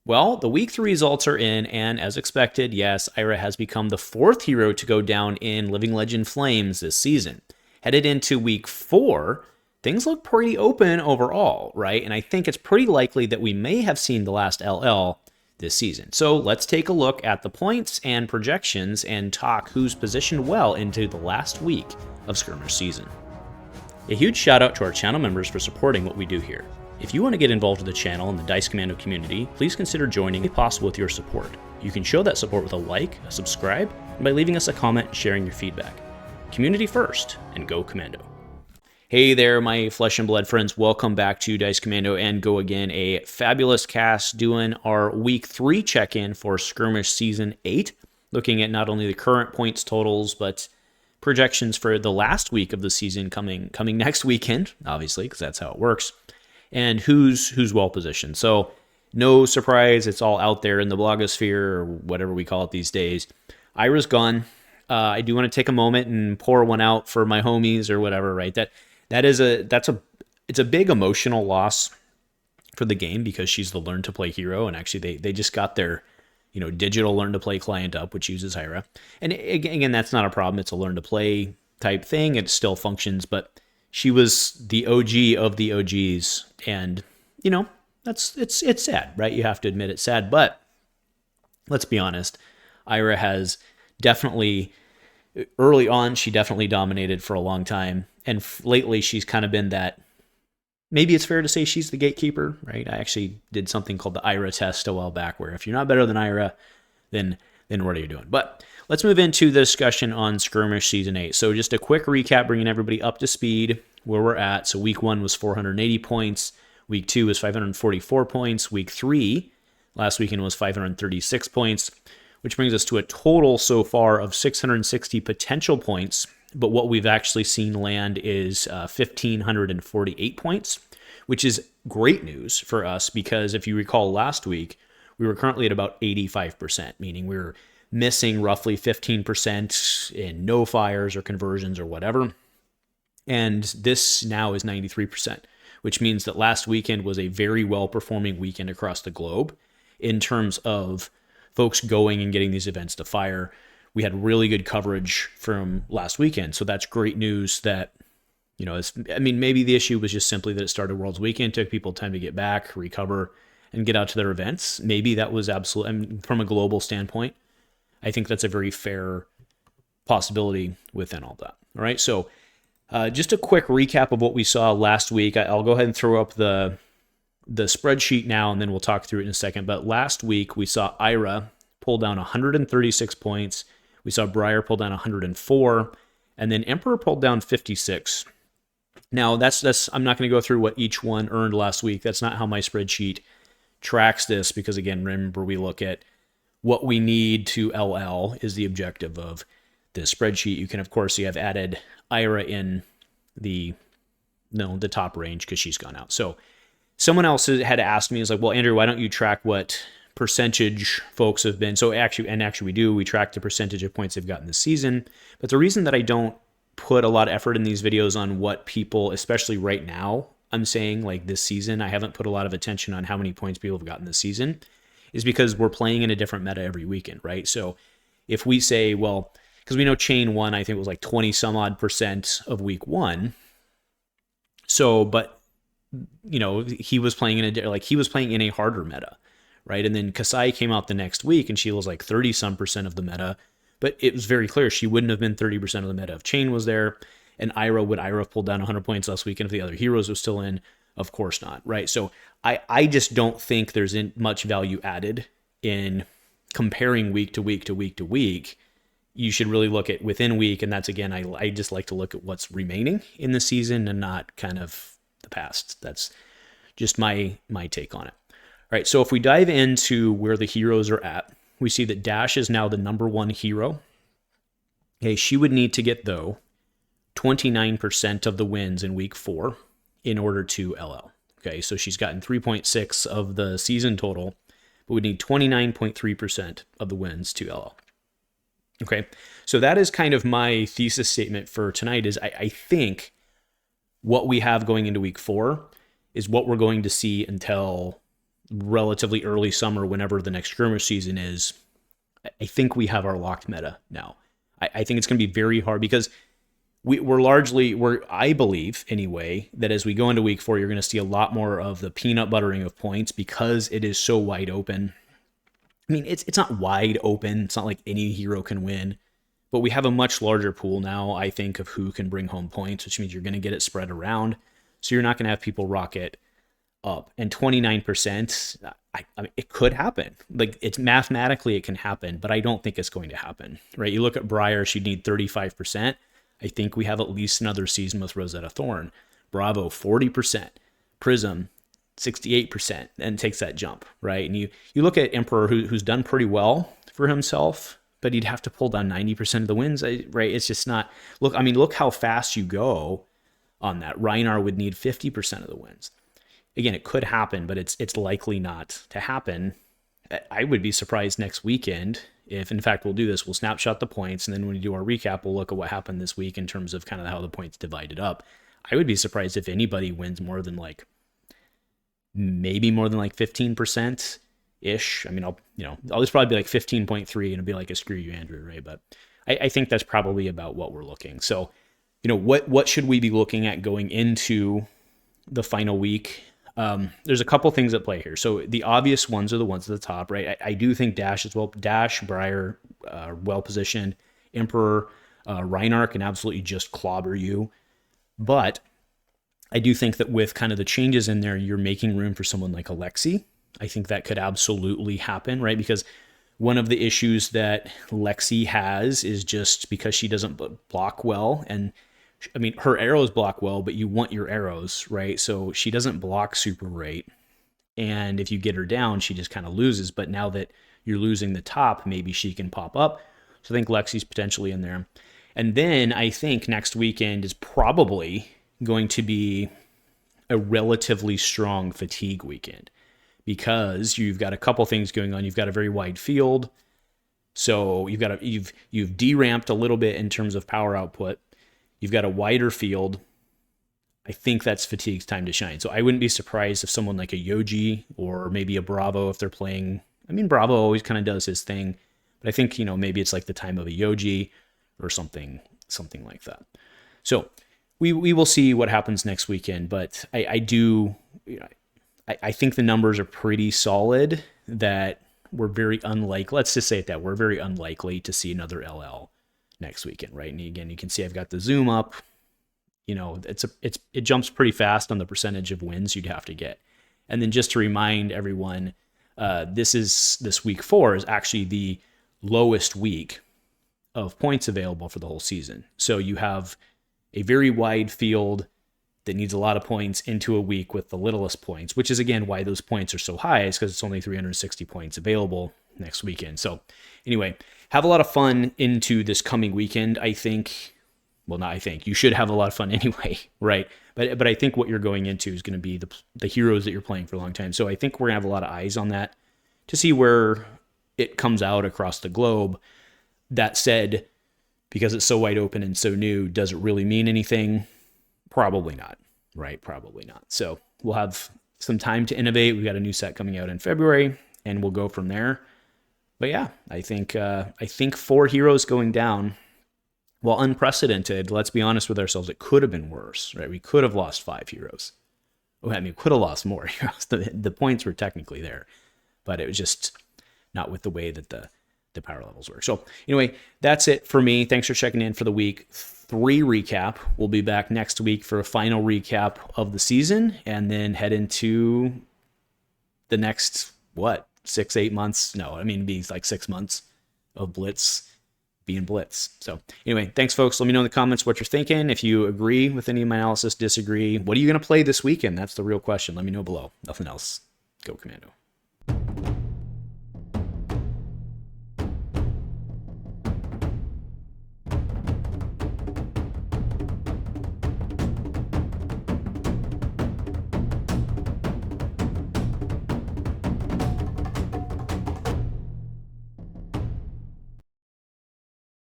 Well, the week 3 results are in, and as expected, yes, Aria has become the 4th hero to go down in Living Legend Flames this season. Headed into week 4, things look pretty open overall, right? And I think it's pretty likely that we may have seen the last LL this season. So let's take a look at the points and projections and talk who's positioned well into the last week of Skirmish season. A huge shout out to our channel members for supporting what we do here. If you want to get involved with the channel and the Dice Commando community, please consider joining if possible with your support. You can show that support with a like, a subscribe, and by leaving us a comment and sharing your feedback. Community first, and go Commando. Hey there, my flesh and blood friends. Welcome back to Dice Commando and Go Again, a fabulous cast doing our week 3 check-in for Skirmish Season 8, looking at not only the current points totals, but projections for the last week of the season coming next weekend, obviously, because that's how it works. And who's well positioned. So no surprise, it's all out there in the blogosphere or whatever we call it these days. Ira's gone. I do want to take a moment and pour one out for my homies or whatever, right? It's a big emotional loss for the game because she's the learn to play hero, and actually they just got their digital learn to play client up, which uses Ira. And again, that's not a problem. It's a learn to play type thing. It still functions, but she was the OG of the OGs, and it's sad, right? You have to admit it's sad, but let's be honest. Ira has definitely, early on, she definitely dominated for a long time, and lately she's kind of been that. Maybe it's fair to say she's the gatekeeper, right? I actually did something called the Ira test a while back, where if you're not better than Ira, then what are you doing? But let's move into the discussion on Skirmish Season 8. So just a quick recap, bringing everybody up to speed where we're at. So week 1 was 480 points. Week 2 was 544 points. Week 3, last weekend, was 536 points, which brings us to a total so far of 660 potential points. But what we've actually seen land is 1,548 points, which is great news for us because if you recall last week, we were currently at about 85%, meaning we were missing roughly 15% in no fires or conversions or whatever. And this now is 93%, which means that last weekend was a very well-performing weekend across the globe in terms of folks going and getting these events to fire. We had really good coverage from last weekend, so that's great news that, maybe the issue was just simply that it started Worlds Weekend, took people time to get back, recover, and get out to their events. Maybe that was absolutely, from a global standpoint, I think that's a very fair possibility within all that. All right, so just a quick recap of what we saw last week. I'll go ahead and throw up the spreadsheet now, and then we'll talk through it in a second. But last week, we saw Ira pull down 136 points. We saw Briar pull down 104, and then Emperor pulled down 56. Now, that's I'm not going to go through what each one earned last week. That's not how my spreadsheet tracks this, because again, remember, we look at what we need to LL is the objective of this spreadsheet. You can, of course, see I've added Ira in the top range because she's gone out. So someone else had asked me, is like, well, Andrew, why don't you track what percentage folks have been? So actually we track the percentage of points they've gotten this season. But the reason that I don't put a lot of effort in these videos on what people, especially right now, I'm saying like this season, I haven't put a lot of attention on how many points people have gotten this season, is because we're playing in a different meta every weekend, right? So if we say, well, because we know Chane won, I think it was like 20 some odd % of week 1. So, but he was playing in a harder meta, right? And then Kassai came out the next week and she was like 30 some % of the meta, but it was very clear she wouldn't have been 30% of the meta if Chane was there. And would Ira have pulled down 100 points last weekend if the other heroes were still in? Of course not, right? So I just don't think there's much value added in comparing week to week to week to week. You should really look at within week, and that's, again, I just like to look at what's remaining in the season and not kind of the past. That's just my take on it. All right, so if we dive into where the heroes are at, we see that Dash is now the number 1 hero. Okay, she would need to get, though, 29% of the wins in week 4 in order to LL. Okay, so she's gotten 3.6 of the season total, but we need 29.3% of the wins to LL. Okay, so that is kind of my thesis statement for tonight. Is I think what we have going into week 4 is what we're going to see until relatively early summer, whenever the next skirmish season is, I think we have our locked meta now. I think it's going to be very hard because I believe anyway, that as we go into week 4, you're going to see a lot more of the peanut buttering of points because it is so wide open. I mean, it's not wide open. It's not like any hero can win, but we have a much larger pool now, I think, of who can bring home points, which means you're going to get it spread around. So you're not going to have people rocket up. And 29%, I mean, it could happen. Like, it's mathematically it can happen, but I don't think it's going to happen, right? You look at Briar, she'd need 35%. I think we have at least another season with Rosetta Thorn. Bravo, 40%. Prism, 68%, and takes that jump, right? And you look at Emperor, who's done pretty well for himself, but he'd have to pull down 90% of the wins, right? It's just not... Look how fast you go on that. Rhinar would need 50% of the wins. Again, it could happen, but it's likely not to happen. I would be surprised next weekend if, in fact, we'll do this. We'll snapshot the points, and then when we do our recap, we'll look at what happened this week in terms of kind of how the points divided up. I would be surprised if anybody wins maybe more than 15% ish. I mean, I'll just probably be 15.3 and it'll be like a screw you, Andrew, right? But I think that's probably about what we're looking. So, what should we be looking at going into the final week? There's a couple things at play here. So the obvious ones are the ones at the top, right? I do think Dash, Briar, well positioned. Emperor, Rhinar can absolutely just clobber you. But I do think that with kind of the changes in there, you're making room for someone like a Lexi. I think that could absolutely happen, right? Because one of the issues that Lexi has is just because she doesn't block well, and I mean, her arrows block well, but you want your arrows, right? So she doesn't block super great. And if you get her down, she just kind of loses. But now that you're losing the top, maybe she can pop up. So I think Lexi's potentially in there. And then I think next weekend is probably going to be a relatively strong fatigue weekend because you've got a couple things going on. You've got a very wide field. So you've deramped a little bit in terms of power output. You've got a wider field. I think that's fatigue's time to shine. So I wouldn't be surprised if someone like a Yoji or maybe a Bravo, if they're playing. I mean, Bravo always kind of does his thing, but I think, maybe it's like the time of a Yoji or something like that. So we will see what happens next weekend, but I think the numbers are pretty solid that we're very unlikely. Let's just say it that we're very unlikely to see another LL next weekend, right? And again, you can see I've got the zoom up. It jumps pretty fast on the percentage of wins you'd have to get. And then just to remind everyone, this week 4 is actually the lowest week of points available for the whole season. So you have a very wide field that needs a lot of points into a week with the littlest points, which is again why those points are so high, is because it's only 360 points available next weekend. So anyway, have a lot of fun into this coming weekend. You should have a lot of fun anyway, right? But I think what you're going into is going to be the heroes that you're playing for a long time. So I think we're going to have a lot of eyes on that to see where it comes out across the globe. That said, because it's so wide open and so new, does it really mean anything? Probably not, right? Probably not. So we'll have some time to innovate. We've got a new set coming out in February, and we'll go from there. But yeah, I think 4 heroes going down, while unprecedented, let's be honest with ourselves, it could have been worse, right? We could have lost 5 heroes. We could have lost more heroes. The points were technically there, but it was just not with the way that the power levels work. So anyway, that's it for me. Thanks for checking in for the week 3 recap. We'll be back next week for a final recap of the season, and then head into the next, 6-8 months? No, it'd be like 6 months of Blitz being Blitz. So anyway, thanks folks. Let me know in the comments what you're thinking. If you agree with any of my analysis, disagree, what are you going to play this weekend? That's the real question. Let me know below. Nothing else. Go Commando.